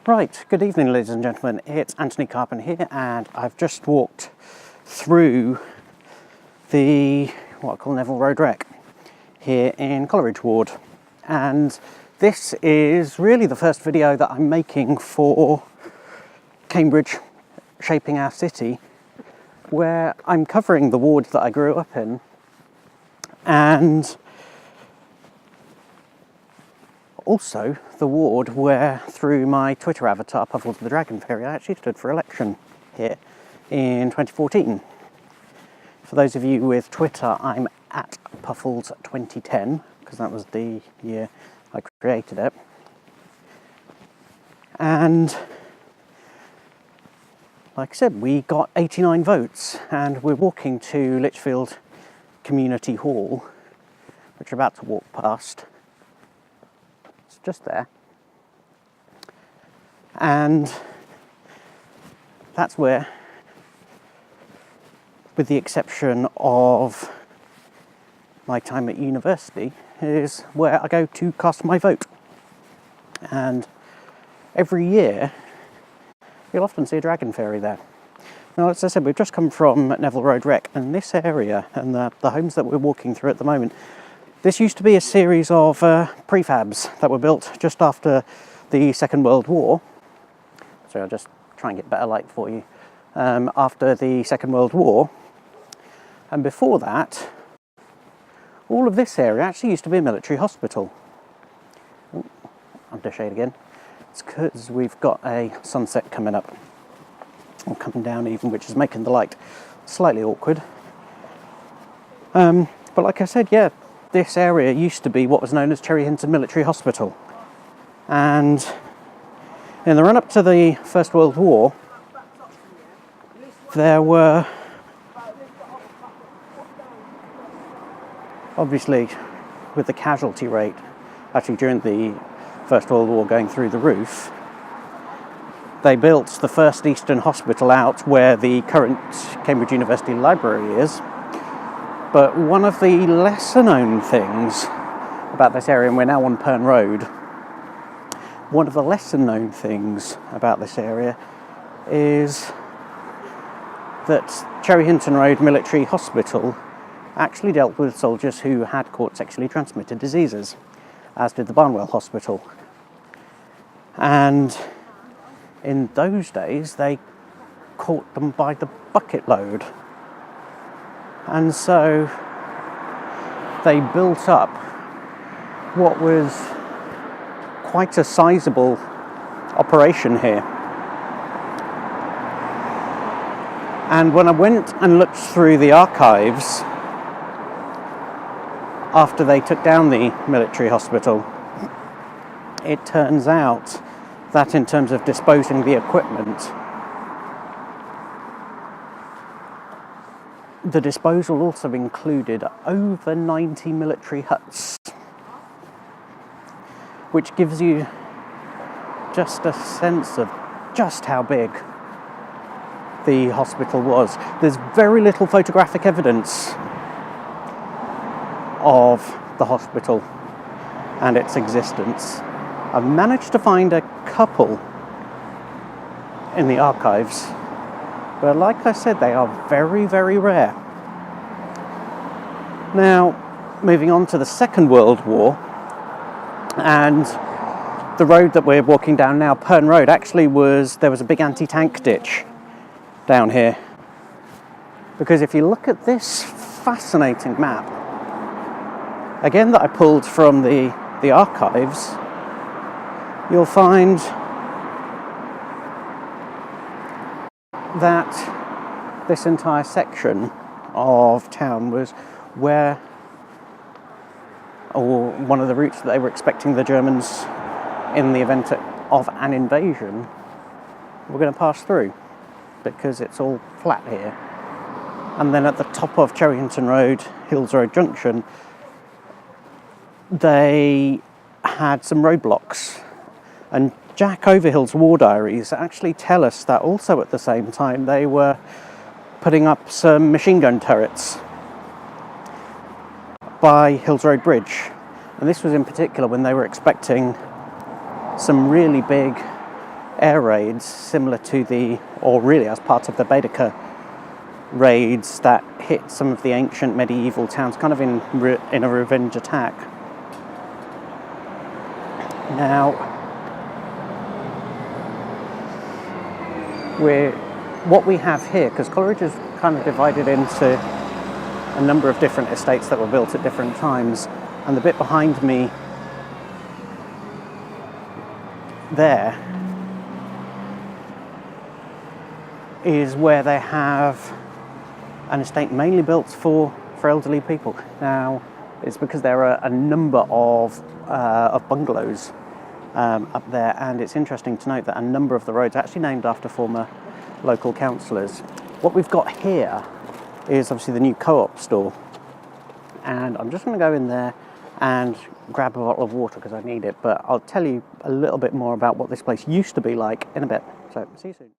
Right, good evening ladies and gentlemen, it's Anthony Carpenter here, and I've just walked through the, what I call Neville Road Wreck here in Coleridge Ward, and this is really the first video that I'm making for Cambridge Shaping Our City, where I'm covering the ward that I grew up in, and also the ward where, through my Twitter avatar, Puffles the Dragon Fairy, I actually stood for election here in 2014. For those of you with Twitter, I'm at Puffles 2010, because that was the year I created it. And like I said, we got 89 votes, and we're walking to Lichfield Community Hall, which we're about to walk past. It's just there. And that's where, with the exception of my time at university, is where I go to cast my vote. And every year, you'll often see a dragon fairy there. Now, as I said, we've just come from Neville Road Wreck, and this area and the homes that we're walking through at the moment, this used to be a series of prefabs that were built just after the Second World War. So I'll just try and get better light for you. After the Second World War, and before that, all of this area actually used to be a military hospital. Oh, under shade again. It's because we've got a sunset coming up, or coming down even, which is making the light slightly awkward. But like I said, yeah, this area used to be what was known as Cherry Hinton Military Hospital. And in the run-up to the First World War, there were, obviously, with the casualty rate, actually during the First World War going through the roof, they built the first Eastern Hospital out where the current Cambridge University Library is. But one of the lesser known things about this area, and we're now on Pern Road, one of the lesser known things about this area is that Cherry Hinton Road Military Hospital actually dealt with soldiers who had caught sexually transmitted diseases, as did the Barnwell Hospital. And in those days, they caught them by the bucket load. And so they built up what was quite a sizable operation here. And when I went and looked through the archives after they took down the military hospital, it turns out that in terms of disposing the equipment, the disposal also included over 90 military huts, which gives you just a sense of just how big the hospital was. There's very little photographic evidence of the hospital and its existence. I've managed to find a couple in the archives, but like I said, they are very, very rare. Now, moving on to the Second World War, and the road that we're walking down now, Pern Road, actually there was a big anti-tank ditch down here. Because if you look at this fascinating map, again that I pulled from the archives, you'll find that this entire section of town was where, or one of the routes that they were expecting the Germans, in the event of an invasion, were going to pass through, because it's all flat here. And then at the top of Cherry Hinton Road, Hills Road Junction, they had some roadblocks. And Jack Overhill's war diaries actually tell us that also at the same time they were putting up some machine gun turrets by Hills Road Bridge. And this was in particular when they were expecting some really big air raids similar to or really as part of the Baedeker raids that hit some of the ancient medieval towns, kind of in a revenge attack. Now, what we have here, because Coleridge is kind of divided into a number of different estates that were built at different times, and the bit behind me there is where they have an estate mainly built for elderly people. Now, it's because there are a number of bungalows up there, and it's interesting to note that a number of the roads are actually named after former local councillors. What we've got here is obviously the new Co-op store, and I'm just going to go in there and grab a bottle of water because I need it, but I'll tell you a little bit more about what this place used to be like in a bit. So, see you soon.